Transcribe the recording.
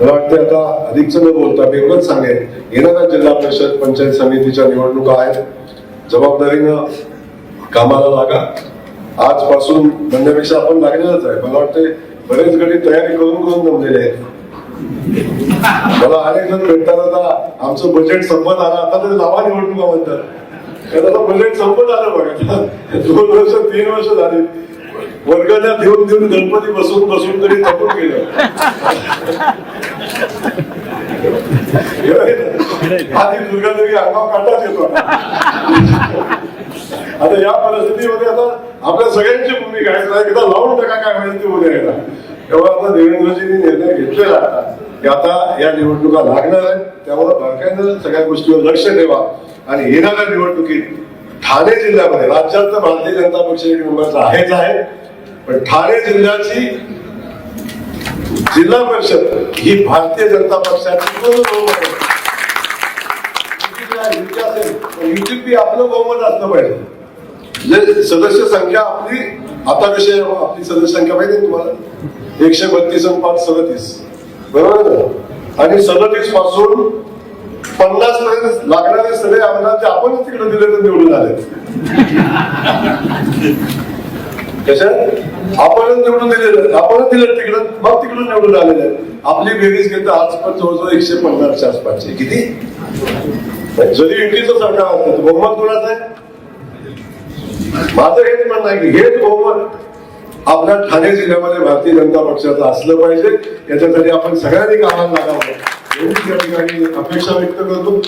मला वाटतं आता अधिकच न बोलता मी एवढंच सांगेन, येणाऱ्या जिल्हा परिषद पंचायत समितीच्या निवडणुका आहेत. जबाबदारीनं कामाला लागा. आजपासून म्हणण्यापेक्षा आपण लागलेलंच आहे. मला वाटतं बरेच गडी तयारी करून जमलेले आहेत. मला अनेक जण भेटतात, आता आमचं बजेट संपत आलं, आता तरी लावा निवडणुका म्हणतात. आता बजेट संपत आलं बघा. 2 वर्ष 3 वर्ष झाली वर्गाला देऊन देऊन गणपती बसून तरी थकून गेलं. आधी दुर्गादेवी अंगावर काटाच येतो. आता या परिस्थितीमध्ये आता आपल्या सगळ्यांची भूमिका आहे. एकदा लावून टाका काय माहिती उद्या येणार. तेव्हा आता देवेंद्रजींनी निर्णय घेतलेला आहे की आता या निवडणुका लागणार आहेत. त्यामुळे बारकाईनं सगळ्या गोष्टीवर लक्ष ठेवा आणि येणाऱ्या निवडणुकीत ठाणे जिल्ह्यामध्ये राज्यात तर भारतीय जनता पक्ष 1 नंबरचा आहेच आहे, पण ठाणे जिल्ह्याची जिल्हा परिषद ही भारतीय जनता पक्षाची युतीपी आपलं बहुमत असलं पाहिजे. म्हणजे सदस्य संख्या आपली आता कशी आहे, आपली सदस्य संख्या माहिती आहे तुम्हाला 132 आणि 5 37 बरोबर ना. आणि 37 पासून 50 पर्यंत लागणारे सगळे आमदार जे आपणच तिकडे दिले तर निवडून आले. कशात आपणच निवडून दिलेलं, आपणच दिलं तिकडं, मग तिकडून निवडून आलेले. आपली बेरीज घेता आज पण जवळजवळ 150च्या आसपासची. किती जरी युतीचं सरकार असतं बहुमत कोणाचं आहे? माझं हेच म्हणणं आहे की हेच बहुमत आपल्या ठाणे जिल्ह्यामध्ये भारतीय जनता पक्षाचं असलं पाहिजे. याच्यासाठी आपण सगळ्यांनी कामाला लागावं एवढी या ठिकाणी अपेक्षा व्यक्त करतो.